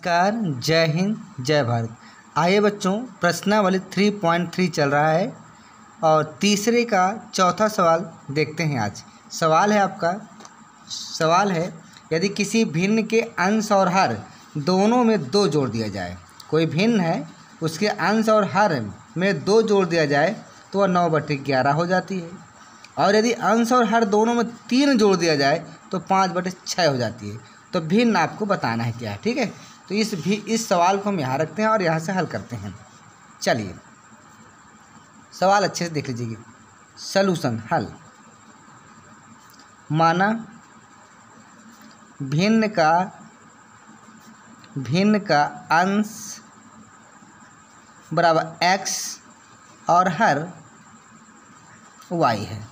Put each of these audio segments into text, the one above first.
नमस्कार, जय हिंद, जय भारत। आइए बच्चों, प्रश्नावली 3.3 चल रहा है और तीसरे का चौथा सवाल देखते हैं। आज सवाल है यदि किसी भिन्न के अंश और हर दोनों में 2 जोड़ दिया जाए। कोई भिन्न है, उसके अंश और हर में 2 जोड़ दिया जाए तो वह 9/11 हो जाती है। और यदि अंश और हर दोनों में 3 जोड़ दिया जाए तो 5/6 हो जाती है। तो भिन्न आपको बताना है क्या है, ठीक है। तो इस सवाल को हम यहाँ रखते हैं और यहाँ से हल करते हैं। चलिए सवाल अच्छे से देख लीजिए। सलूशन हल, माना भिन्न का अंश बराबर x और हर y है।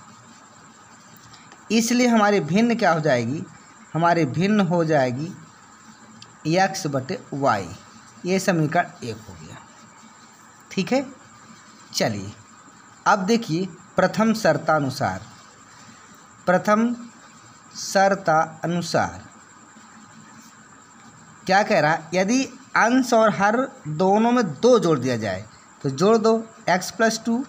इसलिए हमारी भिन्न क्या हो जाएगी, हमारी भिन्न हो जाएगी x/y। ये समीकरण 1 हो गया, ठीक है। चलिए अब देखिए प्रथम शर्तानुसार क्या कह रहा है। यदि अंश और हर दोनों में 2 जोड़ दिया जाए तो जोड़ दो, x+2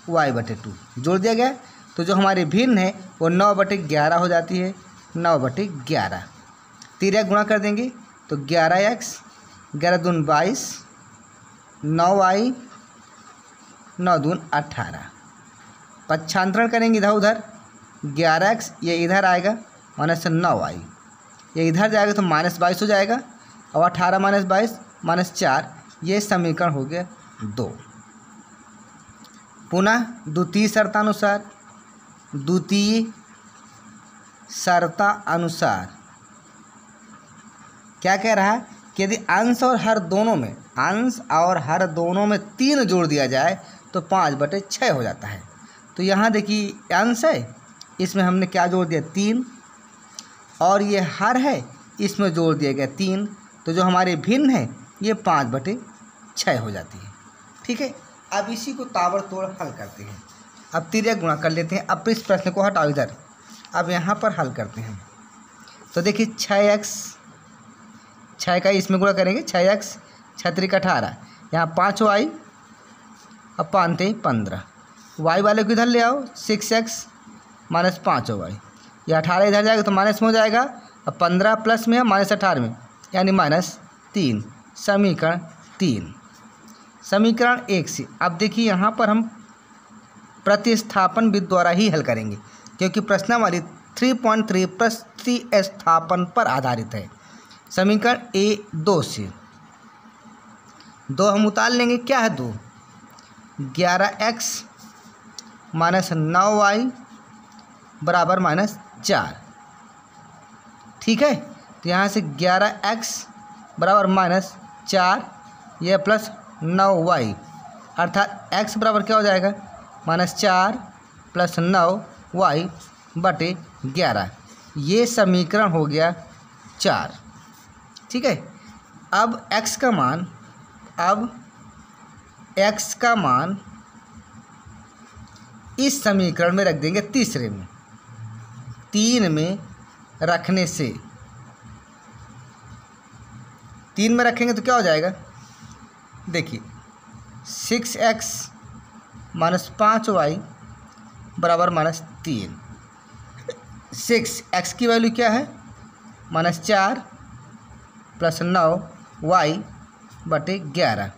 y/2 जोड़ दिया गया तो जो हमारी भिन्न है वो 9/11 हो जाती है। 9/11 3 गुणा कर देंगे तो 11x, 11 दूनी 22, 9y, 9 दूनी 18। पक्षांतरण करेंगे इधर उधर, 11x ये इधर आएगा -9y, ये इधर जाएगा तो -22 हो जाएगा और 18 - 22 -4। ये समीकरण हो गया 2। पुनः द्वितीय शर्तानुसार क्या कह रहा है कि यदि अंश और हर दोनों में 3 जोड़ दिया जाए तो 5/6 हो जाता है। तो यहाँ देखिए अंश है, इसमें हमने क्या जोड़ दिया 3, और ये हर है, इसमें जोड़ दिया गया 3। तो जो हमारे भिन्न है ये 5/6 हो जाती है, ठीक है। अब इसी को ताबड़तोड़ हल करते हैं। अब 3 गुणा कर लेते हैं। अब इस प्रश्न को हटाओ इधर, अब यहाँ पर हल करते हैं। तो देखिए 6 का इसमें गुणा करेंगे, 6x 6 3 18, यहाँ 5y और 5 3 15। y वाले को इधर ले आओ, 6x -5y, ये 18 इधर जाएगा तो माइनस में हो जाएगा और 15 प्लस में है -18 में, यानी -3। समीकरण 3। समीकरण 1 से अब देखिए यहाँ पर हम प्रतिस्थापन विधि द्वारा ही हल करेंगे, क्योंकि प्रश्नावली 3.3 प्रतिस्थापन पर आधारित है। समीकरण A2 से 2 हम उतार लेंगे। क्या है 2? 11x -9y बराबर -4, ठीक है। तो यहाँ से 11x बराबर -4 यह प्लस 9y, अर्थात x बराबर क्या हो जाएगा -4 + 9y/11। ये समीकरण हो गया 4, ठीक है। अब x का मान इस समीकरण में रख देंगे, तीसरे में 3 में रखने से 3 में रखेंगे तो क्या हो जाएगा, देखिए 6x -5y बराबर -3। 6x की वैल्यू क्या है -4 + 9y/11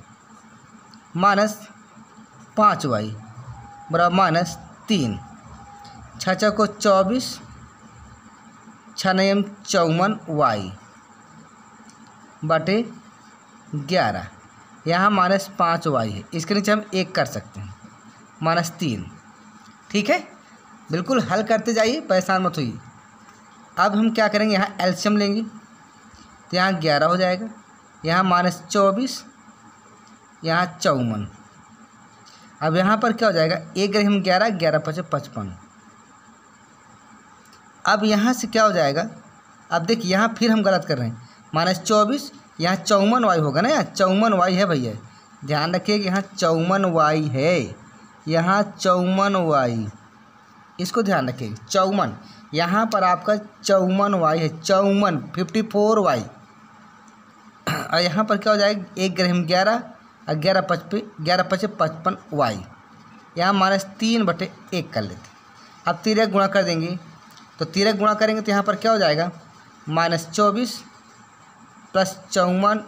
-5y बराबर -3। 6 को 24, 6 9 54y/11। यहाँ -5y है, इसके नीचे हम 1 कर सकते हैं, -3, ठीक है। बिल्कुल हल करते जाइए, परेशान मत होइए। अब हम क्या करेंगे, यहाँ एलसीएम लेंगे तो यहाँ 11 हो जाएगा, यहाँ -24, यहाँ 54। अब यहाँ पर क्या हो जाएगा, 1 हम 11, 11 × 5 = 55। अब यहाँ से क्या हो जाएगा, अब देखिए यहाँ फिर हम गलत कर रहे हैं, -24, यहाँ 54y होगा ना, यहाँ 54y है भैया, ध्यान रखिए कि यहाँ 54y है, यहाँ 54y, इसको ध्यान रखिए 54, यहाँ पर आपका 54y है, 54 54y और यहाँ पर क्या हो जाएगा, 1 ग्राम 11 और 11×5 y, यहाँ -3/1 कर लेते। अब 13 गुणा कर देंगे, तो 13 गुणा करेंगे तो यहाँ पर क्या हो जाएगा, -24 + 54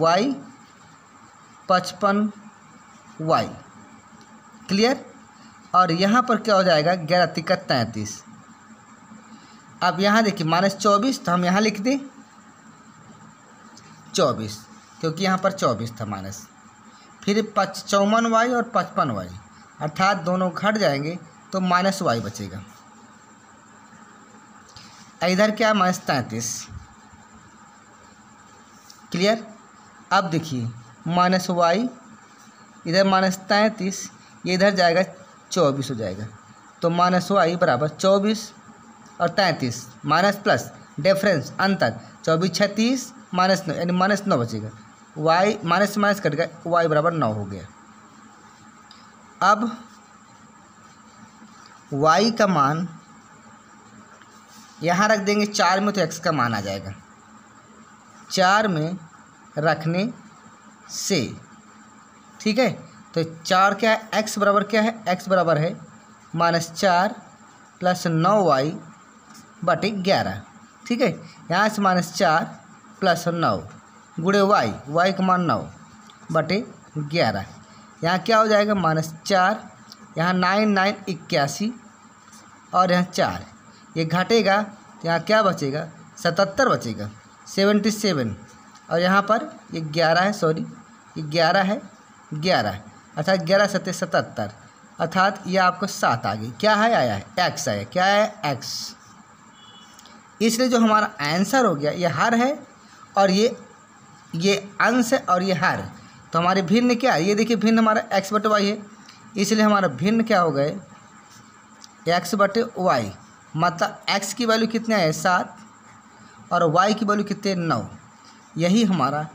y 55y। क्लियर। और यहाँ पर क्या हो जाएगा, 11×3 = 33। अब यहाँ देखिए -24, तो हम यहाँ लिख दें 24, क्योंकि यहाँ पर 24 था माइनस। फिर 54y और 55y, अर्थात दोनों घट जाएंगे तो -y बचेगा। इधर क्या, -33। क्लियर। अब देखिए -y, इधर -33, ये इधर जाएगा 24 हो जाएगा, तो -y बराबर 24 और 33 माइनस प्लस डिफरेंस अंतर, 24 36 -9 यानी -9 बचेगा। y माइनस माइनस कट गया, y बराबर 9 हो गया। अब y का मान यहाँ रख देंगे 4 में, तो x का मान आ जाएगा। 4 में रखने से, ठीक है, तो 4 क्या है, x बराबर क्या है, x बराबर है -4 + 9y/11। ठीक है, यहाँ से -4 + 9 गुणे y का मान 9/11। यहाँ क्या हो जाएगा, -4, यहाँ 9 9 81 और यहाँ 4, ये घटेगा तो यहाँ क्या बचेगा, 77 बचेगा, 77। और यहाँ पर ये 11 है, सॉरी ये 11 है, 11 अर्थात 11 7 77, अर्थात ये आपको 7 आ गई। क्या है, आया है x आया, क्या है x। इसलिए जो हमारा आंसर हो गया, ये हर है और ये अंश है और ये हर। तो हमारे भिन्न क्या है, ये देखिए भिन्न हमारा x/y है, इसलिए हमारा भिन्न क्या हो गए, x/y। मतलब x की वैल्यू कितने है, 7 और y की वैल्यू कितने, 9। यही हमारा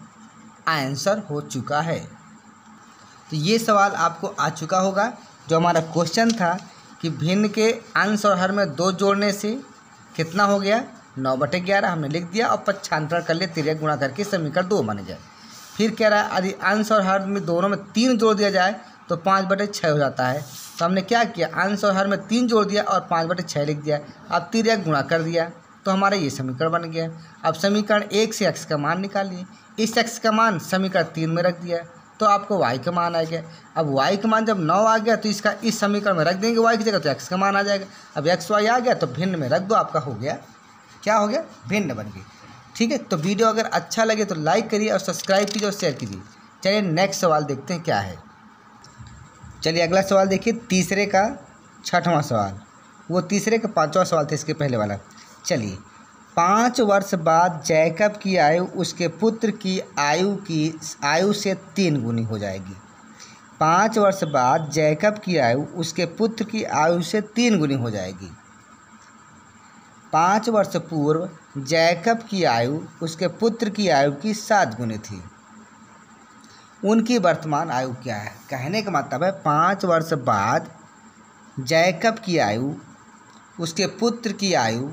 आंसर हो चुका है। तो ये सवाल आपको आ चुका होगा। जो हमारा क्वेश्चन था कि भिन्न के अंश और हर में 2 जोड़ने से कितना हो गया, 9/11 हमने लिख दिया और पक्षांतरण कर लिया, 13 गुणा करके समीकरण 2 बन जाए। फिर कह रहा है यदि अंश और हर में दोनों में 3 जोड़ दिया जाए तो 5/6 हो जाता है। तो हमने क्या किया, अंश और हर में 3 जोड़ दिया और 5/6 लिख दिया। अब 13 गुणा कर दिया तो हमारा ये समीकरण बन गया। अब समीकरण 1 से x का मान निकालिए, इस x का मान समीकरण 3 में रख दिया तो आपको y का मान आ गया। अब y का मान जब 9 आ गया तो इसका इस समीकरण में रख देंगे y की जगह, तो x का मान आ जाएगा। अब x y आ गया तो भिन्न में रख दो, आपका हो गया, क्या हो गया, भिन्न बन गई। ठीक है, तो वीडियो अगर अच्छा लगे तो लाइक करिए और सब्सक्राइब कीजिए और शेयर कीजिए। चलिए नेक्स्ट सवाल देखते हैं क्या है। चलिए अगला सवाल देखिए, तीसरे का 6वां सवाल, वो तीसरे का 5वां सवाल था इसके पहले वाला। चलिए, 5 वर्ष बाद जैकब की आयु उसके पुत्र की आयु से 3 गुनी हो जाएगी। 5 वर्ष बाद जैकब की आयु उसके पुत्र की आयु से 3 गुनी हो जाएगी। 5 वर्ष पूर्व जैकब की आयु उसके पुत्र की आयु की 7 गुनी थी। उनकी वर्तमान आयु क्या है। कहने का मतलब है 5 वर्ष बाद जैकब की आयु उसके पुत्र की आयु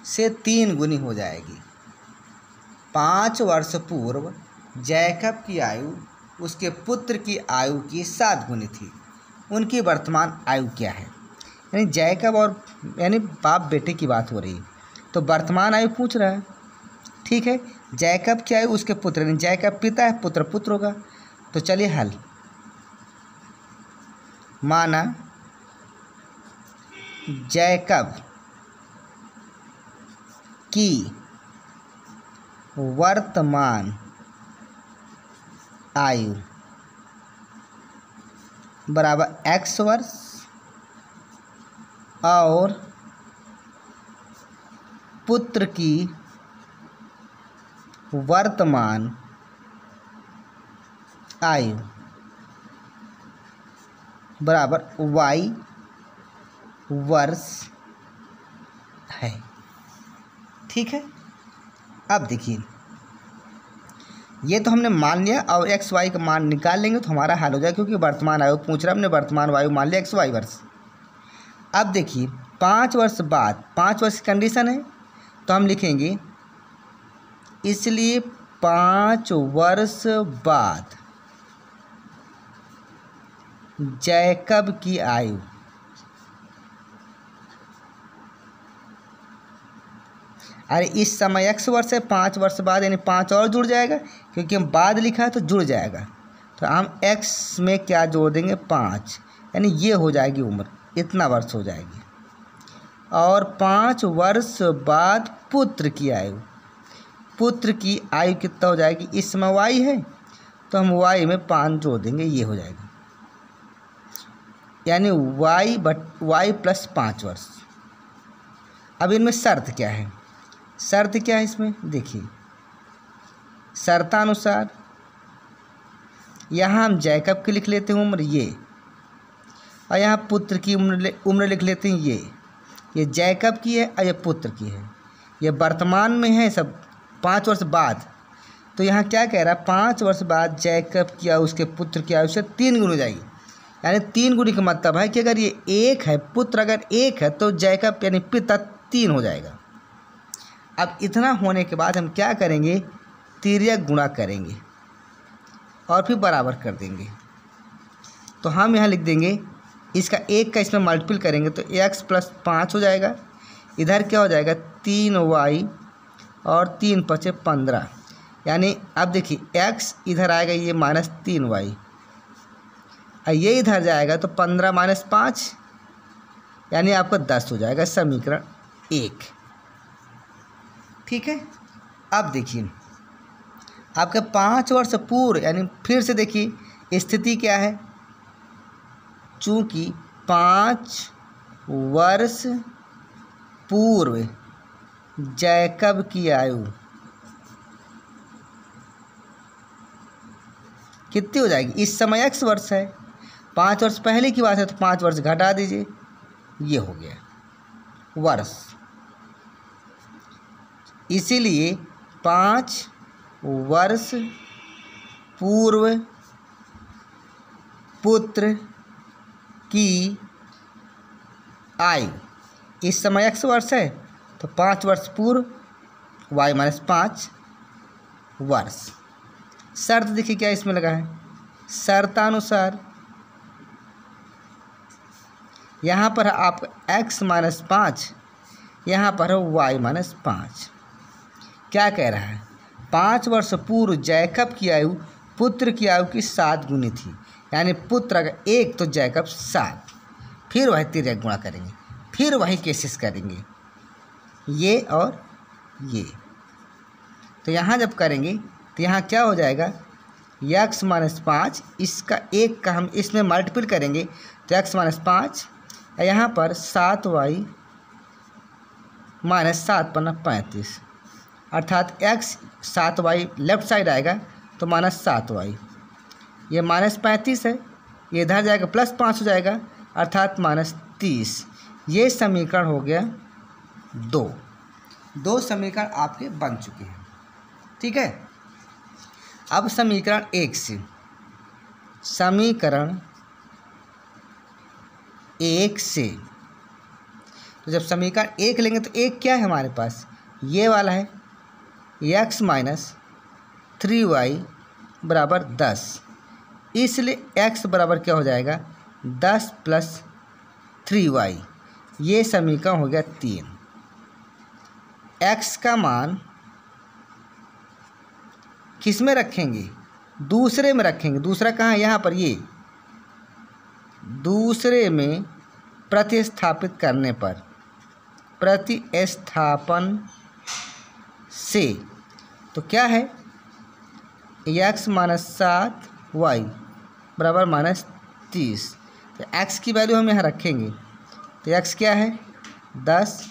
से 3 गुनी हो जाएगी। 5 वर्ष पूर्व जैकब की आयु उसके पुत्र की आयु की 7 गुनी थी। उनकी वर्तमान आयु क्या है। यानी जैकब और यानी बाप बेटे की बात हो रही है, तो वर्तमान आयु पूछ रहा है। ठीक है, जैकब की आयु उसके पुत्र, यानी जैकब पिता है, पुत्र पुत्र होगा। तो चलिए हल, माना जैकब की वर्तमान आयु बराबर x वर्ष और पुत्र की वर्तमान आयु बराबर y वर्ष है। ठीक है, अब देखिए ये तो हमने मान लिया और एक्स वाई का मान निकाल लेंगे तो हमारा हल हो जाएगा, क्योंकि वर्तमान आयु पूछ रहा है, हमने वर्तमान आयु मान लिया XY वर्ष। अब देखिए 5 वर्ष बाद, 5 वर्ष की कंडीशन है तो हम लिखेंगे इसलिए 5 वर्ष बाद जैकब की आयु। अरे इस समय x वर्ष है, 5 वर्ष बाद यानी 5 और जुड़ जाएगा, क्योंकि हम बाद लिखा है तो जुड़ जाएगा। तो हम x में क्या जोड़ देंगे 5, यानी ये हो जाएगी उम्र, इतना वर्ष हो जाएगी। और 5 वर्ष बाद पुत्र की आयु, पुत्र की आयु कितना हो जाएगी, इस समय y है तो हम y में 5 जोड़ देंगे, ये हो जाएगा, यानी y प्लस 5 वर्ष। अब इनमें शर्त क्या है, शर्त क्या है इसमें देखिए, शर्तानुसार यहाँ हम जैकब की लिख लेते हैं उम्र ये, और यहाँ पुत्र की उम्र लिख लेते हैं ये जैकब की है और ये पुत्र की है, ये वर्तमान में है सब 5 वर्ष बाद। तो यहाँ क्या कह रहा है, 5 वर्ष बाद जैकब की आयु उसके पुत्र की आयु से 3 गुना हो जाएगी, यानी 3 गुनी का मतलब है कि अगर ये 1 है, पुत्र अगर 1 है तो जैकब यानी पिता 3 हो जाएगा। अब इतना होने के बाद हम क्या करेंगे, तिर्यक गुणा करेंगे और फिर बराबर कर देंगे। तो हम यहाँ लिख देंगे इसका 1 का इसमें मल्टीपल करेंगे तो x प्लस 5 हो जाएगा, इधर क्या हो जाएगा 3y और 3 पचे 15, यानी अब देखिए x इधर आएगा ये माइनस 3y, और ये इधर जाएगा तो 15 माइनस 5 यानी आपका 10 हो जाएगा, समीकरण 1। ठीक है। अब देखिए आपका 5 वर्ष पूर्व, यानी फिर से देखिए स्थिति क्या है, चूँकि 5 वर्ष पूर्व जैकब की आयु कितनी हो जाएगी, इस समय x वर्ष है, 5 वर्ष पहले की बात है तो 5 वर्ष घटा दीजिए, ये हो गया वर्ष। इसीलिए 5 वर्ष पूर्व पुत्र की आयु, इस समय x वर्ष है तो 5 वर्ष पूर्व y माइनस 5 वर्ष। शर्त देखिए क्या इसमें लगा है, शर्तानुसार यहाँ पर आपका x माइनस 5, यहाँ पर है y माइनस 5। क्या कह रहा है, 5 वर्ष पूर्व जैकब की आयु पुत्र की आयु की 7 गुनी थी, यानी पुत्र अगर 1 तो जैकब 7, फिर वही तिर्यक गुणा करेंगे, फिर वही केसेस करेंगे ये और ये। तो यहाँ जब करेंगे तो यहाँ क्या हो जाएगा, x माइनस 5, इसका 1 का हम इसमें मल्टीपल करेंगे तो x माइनस 5, यहाँ पर 7y माइनस 7 पन्ना 35, अर्थात x 7y लेफ्ट साइड आएगा तो माइनस 7y, ये माइनस 35 है, ये इधर जाएगा प्लस 5 हो जाएगा अर्थात माइनस 30। ये समीकरण हो गया 2 समीकरण आपके बन चुके हैं। ठीक है। अब समीकरण 1 से, समीकरण 1 से तो जब समीकरण 1 लेंगे तो 1 क्या है हमारे पास, ये वाला है, x माइनस 3y बराबर 10, इसलिए x बराबर क्या हो जाएगा 10 प्लस 3y, ये समीकरण हो गया 3। x का मान किस में रखेंगे, दूसरे में रखेंगे, दूसरा कहाँ है, यहाँ पर, ये दूसरे में प्रतिस्थापित करने पर, प्रतिस्थापन से तो क्या है, x माइनस 7y बराबर माइनस 30, तो x की वैल्यू हम यहाँ रखेंगे तो x क्या है 10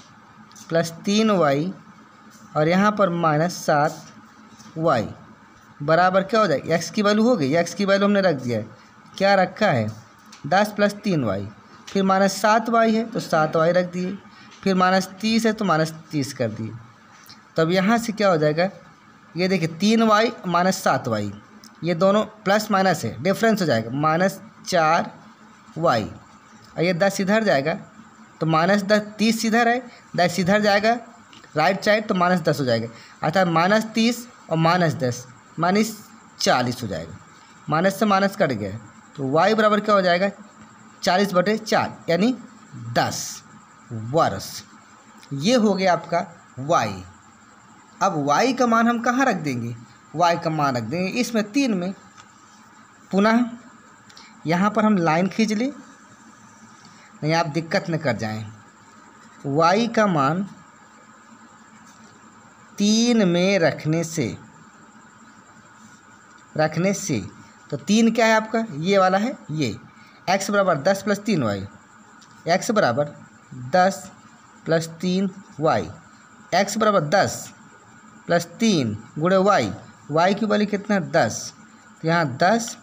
प्लस 3y और यहाँ पर माइनस 7y बराबर क्या हो जाएगा, x की वैल्यू हो गई, x की वैल्यू हमने रख दिया है, क्या रखा है 10 प्लस 3y, फिर माइनस 7y है तो 7y रख दिए, फिर माइनस 30 है तो माइनस 30 कर दिए। तब यहाँ से क्या हो जाएगा, ये देखिए 3y माइनस 7y, ये दोनों प्लस माइनस है, डिफरेंस हो जाएगा माइनस 4y, और ये 10 इधर जाएगा तो माइनस 10, 30 इधर है, 10 इधर जाएगा राइट साइड तो माइनस 10 हो जाएगा, अर्थात माइनस 30 और -10 -40 हो जाएगा। माइनस से माइनस कट गया तो y बराबर क्या हो जाएगा 40/4 यानी 10 वर्ष। ये हो गया आपका y। अब y का मान हम कहाँ रख देंगे, y का मान रख देंगे इसमें 3 में। पुनः यहाँ पर हम लाइन खींच लें, नहीं आप दिक्कत न कर जाएं। y का मान 3 में रखने से तो 3 क्या है आपका, ये वाला है, ये x बराबर 10 + 3y, x बराबर 10 + 3y, x बराबर 10 + 3 गुणे y की वैल्यू कितना 10, तो यहाँ 10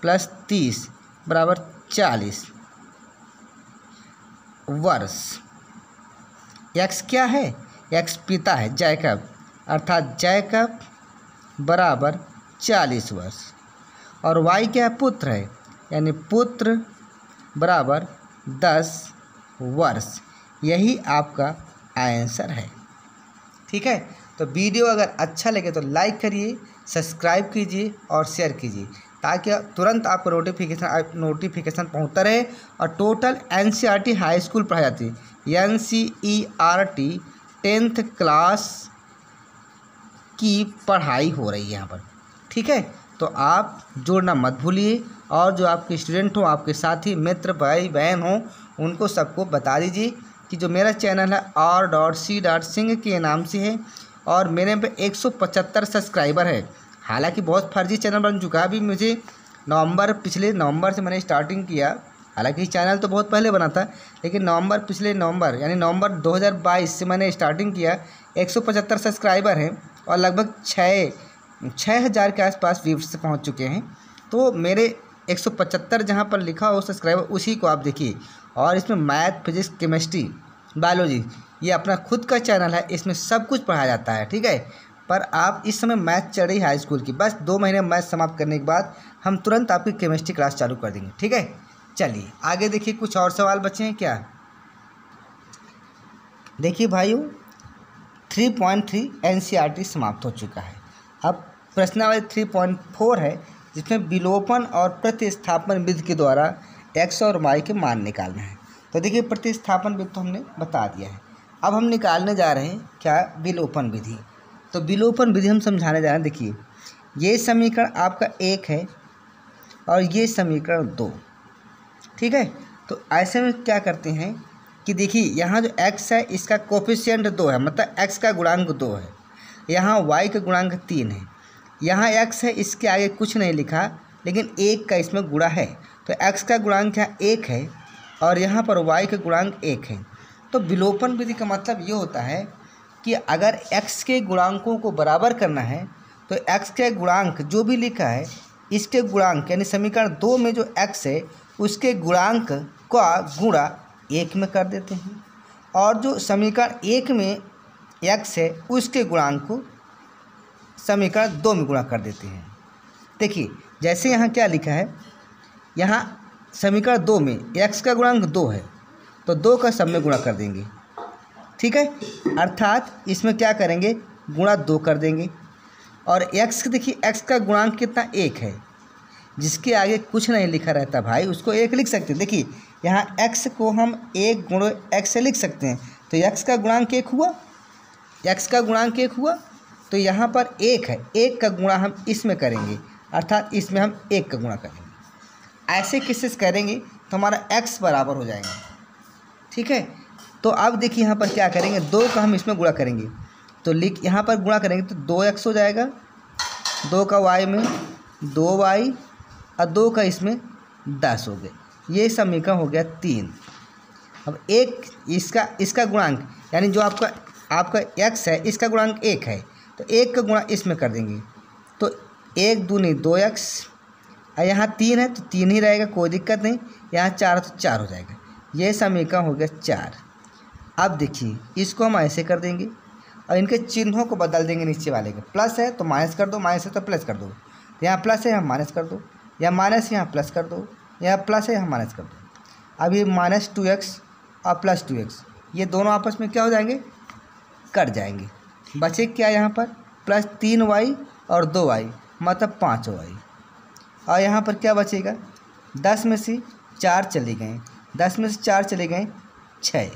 + 30 बराबर 40 वर्ष। x क्या है, x पिता है जैकब, अर्थात जैकब बराबर 40 वर्ष। और y क्या है, पुत्र है, यानी पुत्र बराबर 10 वर्ष। यही आपका आंसर है। ठीक है, तो वीडियो अगर अच्छा लगे तो लाइक करिए, सब्सक्राइब कीजिए और शेयर कीजिए ताकि तुरंत आपको नोटिफिकेशन पहुंचता रहे। और टोटल NCERT हाई स्कूल पढ़ाई जाती है, NCERT 10th क्लास की पढ़ाई हो रही है यहाँ पर। ठीक है, तो आप जोड़ना मत भूलिए और जो आपके स्टूडेंट हो, आपके साथी मित्र भाई बहन हो, उनको सबको बता दीजिए कि जो मेरा चैनल है R.C. के नाम से है और मेरे पे 175 सब्सक्राइबर है। हालांकि बहुत फर्जी चैनल बन चुका है। अभी मुझे पिछले नवंबर से मैंने स्टार्टिंग किया, हालांकि चैनल तो बहुत पहले बना था, लेकिन पिछले नवंबर यानी नवंबर 2022 से मैंने स्टार्टिंग किया। 175 सब्सक्राइबर हैं और लगभग 6,000 के आसपास व्यूज़ पहुंच चुके हैं। तो मेरे 175 जहां पर लिखा हो सब्सक्राइबर, उसी को आप देखिए। और इसमें मैथ, फिजिक्स, केमिस्ट्री, बायोलॉजी, ये अपना खुद का चैनल है, इसमें सब कुछ पढ़ाया जाता है। ठीक है, पर आप इस समय मैथ चल रही है हाई स्कूल की, बस 2 महीने मैथ समाप्त करने के बाद हम तुरंत आपकी केमिस्ट्री क्लास चालू कर देंगे। ठीक है, चलिए आगे देखिए, कुछ और सवाल बचे हैं क्या। देखिए भाइयों, 3.3 NCERT समाप्त हो चुका है। अब प्रश्नावली 3.4 है, जिसमें विलोपन और प्रतिस्थापन विधि के द्वारा x और y के मान निकालना है। तो देखिए, प्रतिस्थापन विधि तो हमने बता दिया है। अब हम निकालने जा रहे हैं क्या, विलोपन विधि। तो विलोपन विधि हम समझाने जा रहे हैं। देखिए, ये समीकरण आपका 1 है और ये समीकरण 2। ठीक है, तो ऐसे में क्या करते हैं कि देखिए, यहाँ जो x है इसका कोफिशिएंट 2 है, मतलब x का गुणांक 2 है। यहाँ y का गुणांक 3 है। यहाँ x है, इसके आगे कुछ नहीं लिखा, लेकिन 1 का इसमें गुणा है, तो x का गुणांक यहाँ 1 है और यहाँ पर y का गुणांक 1 है। तो विलोपन विधि का मतलब ये होता है कि अगर x के गुणांकों को बराबर करना है तो x के गुणांक जो भी लिखा है, इसके गुणांक यानी समीकरण 2 में जो x है उसके गुणांक का गुणा 1 में कर देते हैं, और जो समीकरण 1 में x है उसके गुणांक को समीकरण 2 में गुणा कर देते हैं। देखिए, जैसे यहाँ क्या लिखा है, यहाँ समीकरण 2 में x का गुणांक 2 है तो 2 का सब में गुणा कर देंगे। ठीक है, अर्थात इसमें क्या करेंगे, गुणा 2 कर देंगे। और x, देखिए x का गुणांक कितना 1 है, जिसके आगे कुछ नहीं लिखा रहता भाई उसको 1 लिख सकते हैं। देखिए, यहाँ x को हम 1 गुणे x से लिख सकते हैं, तो x का गुणांक 1 हुआ, x का गुणांक 1 हुआ, तो यहाँ पर 1 है, 1 का गुणा हम इसमें करेंगे, अर्थात इसमें हम 1 का गुणा करेंगे। ऐसे किससे करेंगे तो हमारा x बराबर हो जाएगा। ठीक है, तो अब देखिए यहाँ पर क्या करेंगे, 2 का हम इसमें गुणा करेंगे, तो यहाँ पर गुणा करेंगे तो 2x हो जाएगा, 2 का y में 2y और 2 का इसमें 10 हो गए। ये समीकरण हो गया 3। अब इसका गुणांक यानी जो आपका x है इसका गुणांक 1 है, तो 1 का गुणा इसमें कर देंगे, तो 1 दूनी 2x, और यहाँ 3 है तो 3 ही रहेगा, कोई दिक्कत नहीं। यहाँ 4 तो 4 हो जाएगा। ये समीकरण हो गया 4। अब देखिए, इसको हम ऐसे कर देंगे और इनके चिन्हों को बदल देंगे। नीचे वाले के प्लस है तो माइनस कर दो, माइनस है तो प्लस कर दो, यहाँ प्लस है यहाँ माइनस कर दो, या माइनस यहाँ प्लस कर दो, यहाँ प्लस है यहाँ माइनस कर दो। अब ये -2x और +2x ये दोनों आपस में क्या हो जाएंगे, कट जाएंगे। बचे क्या यहाँ पर प्लस 3y और 2y मतलब 5y। और यहाँ पर क्या बचेगा, 10 में से 4 चले गए, 10 में से 4 चले गए 6,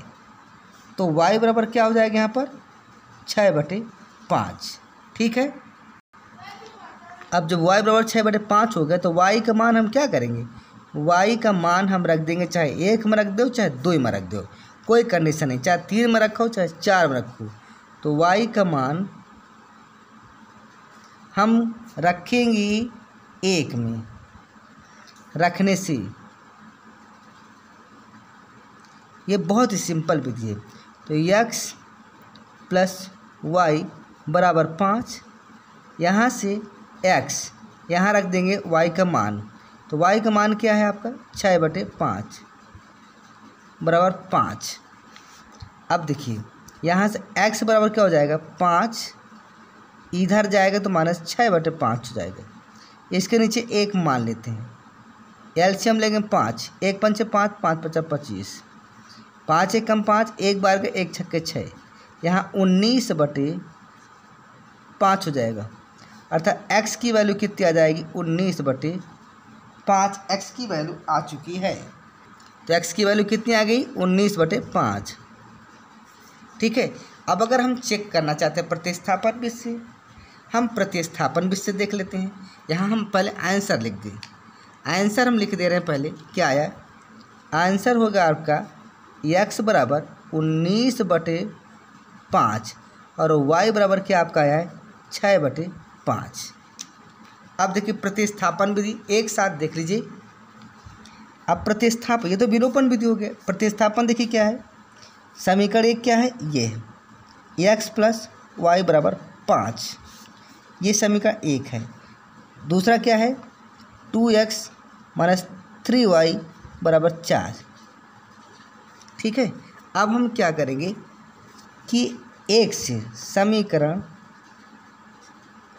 तो y बराबर क्या हो जाएगा यहाँ पर 6/5। ठीक है। अब जब y बराबर 6/5 हो गया तो y का मान हम क्या करेंगे, y का मान हम रख देंगे, चाहे 1 में रख दो चाहे 2 में रख दो, कोई कंडीशन नहीं, चाहे 3 में रखो चाहे 4 में रखो। तो y का मान हम रखेंगे 1 में, रखने से ये बहुत ही सिंपल विधि है। तो x प्लस y बराबर 5, यहाँ से x यहाँ रख देंगे y का मान, तो y का मान क्या है आपका 6/5 बराबर 5। अब देखिए यहाँ से x बराबर क्या हो जाएगा 5, इधर जाएगा तो -6/5 हो जाएगा। इसके नीचे 1 मान लेते हैं, एलसीएम लेंगे 5, 1 पंचे 5, 5 पचा 25, 5 1 कम 5, 1 बार के 1 छक्के 6, यहाँ 19/5 हो जाएगा। अर्थात x की वैल्यू कितनी आ जाएगी 19/5। x की वैल्यू आ चुकी है, तो x की वैल्यू कितनी आ गई 19/5। ठीक है। अब अगर हम चेक करना चाहते हैं प्रतिस्थापन विधि से, हम प्रतिस्थापन विधि से देख लेते हैं। यहाँ हम पहले आंसर लिख दें, आंसर हम लिख दे रहे हैं। पहले क्या आया, आंसर होगा आपका x बराबर 19/5 और y बराबर क्या आपका आया है 6/5। अब देखिए प्रतिस्थापन विधि एक साथ देख लीजिए। अब प्रतिस्थापन, ये तो विलोपन विधि हो गया। प्रतिस्थापन देखिए क्या है, समीकरण 1 क्या है, ये है x प्लस वाई बराबर 5, ये समीकरण 1 है। दूसरा क्या है 2x माइनस 3y बराबर 4। ठीक है। अब हम क्या करेंगे कि 1 से समीकरण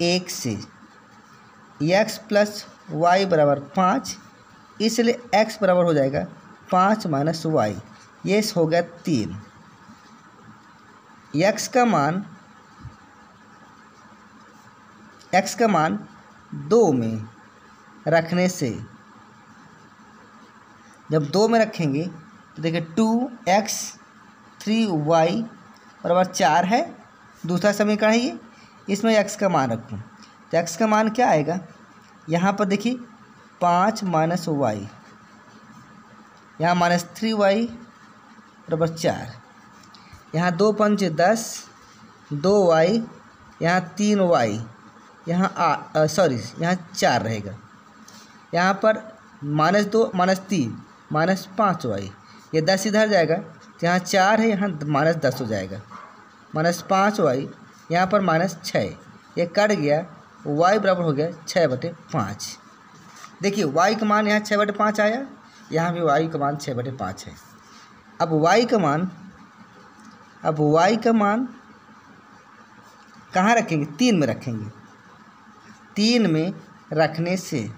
1 से x प्लस वाई बराबर 5, इसलिए x बराबर हो जाएगा 5 माइनस वाई, ये हो गया 3। x का मान 2 में रखने से, जब 2 में रखेंगे तो देखिए 2x 3y बराबर 4 है, दूसरा समीकरण है ये, इसमें x का मान रखूँ तो x का मान क्या आएगा, यहाँ पर देखिए 5 माइनस वाई, यहाँ -3y बराबर 4, यहाँ 2 पंचे 10, 2y, यहाँ 3y, यहाँ यहाँ 4 रहेगा, यहाँ पर -2 -3 -5y, ये 10 इधर जाएगा तो यहाँ 4 है, यहाँ -10 हो जाएगा, -5y, यहाँ पर -6, ये कट गया, y बराबर हो गया 6/5। देखिए y का मान यहाँ 6/5 आया, यहाँ भी y का मान 6/5 है। अब y का मान कहाँ रखेंगे, 3 में रखेंगे। 3 में रखने से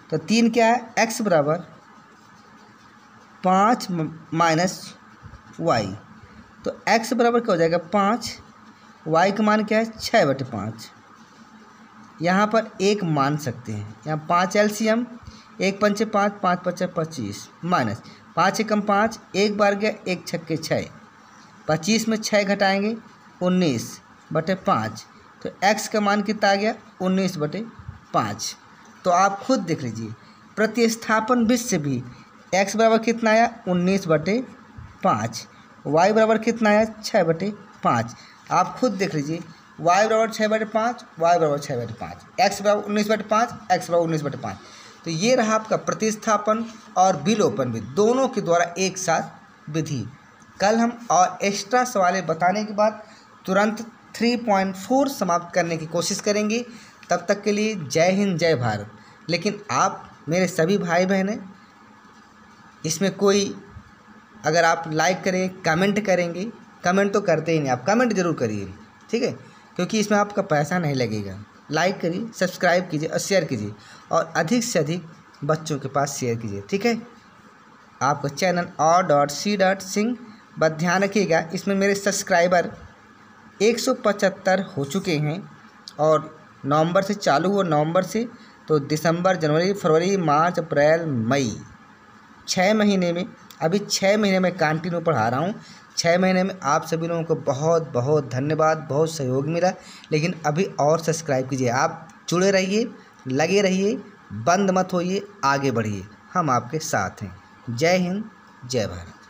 तो 3 क्या है, x बराबर 5 माइनस वाई, तो x बराबर क्या हो जाएगा 5, y का मान क्या है 6/5। यहाँ पर 1 मान सकते हैं, यहाँ 5 एलसीएम, 1 पंचे 5, 5 पचा 25, माइनस 5 एकम 5, 1 बार गया 1 छक्के 6, 25 में 6 घटाएंगे 19/5, तो x का मान कितना आ गया 19/5। तो आप खुद देख लीजिए प्रतिस्थापन विधि से भी x बराबर कितना आया 19/5, y बराबर कितना आया 6/5। आप खुद देख लीजिए y बराबर 6/5, y बराबर 6/5, x बराबर 19/5, x बराबर 19/5। तो ये रहा आपका प्रतिस्थापन और विलोपन विधि, दोनों के द्वारा एक साथ विधि। कल हम और एक्स्ट्रा सवालें बताने के बाद तुरंत 3.4 समाप्त करने की कोशिश करेंगे। तब तक के लिए जय हिंद जय भारत। लेकिन आप मेरे सभी भाई बहन हैं, इसमें कोई अगर आप लाइक करें कमेंट करेंगे, कमेंट तो करते ही नहीं, आप कमेंट ज़रूर करिए, ठीक है, क्योंकि इसमें आपका पैसा नहीं लगेगा। लाइक करिए, सब्सक्राइब कीजिए और शेयर कीजिए, और अधिक से अधिक बच्चों के पास शेयर कीजिए, ठीक है। आपका चैनल और.c.सिंह, बस ध्यान रखिएगा इसमें मेरे सब्सक्राइबर 175 हो चुके हैं। और नवंबर से चालू हुआ, नवंबर से तो दिसंबर, जनवरी, फरवरी, मार्च, अप्रैल, मई, 6 महीने में, अभी 6 महीने में कंटिन्यू पढ़ा रहा हूँ। 6 महीने में आप सभी लोगों को बहुत बहुत धन्यवाद, बहुत सहयोग मिला। लेकिन अभी और सब्सक्राइब कीजिए, आप जुड़े रहिए, लगे रहिए, बंद मत होइए, आगे बढ़िए, हम आपके साथ हैं। जय हिंद, जय भारत।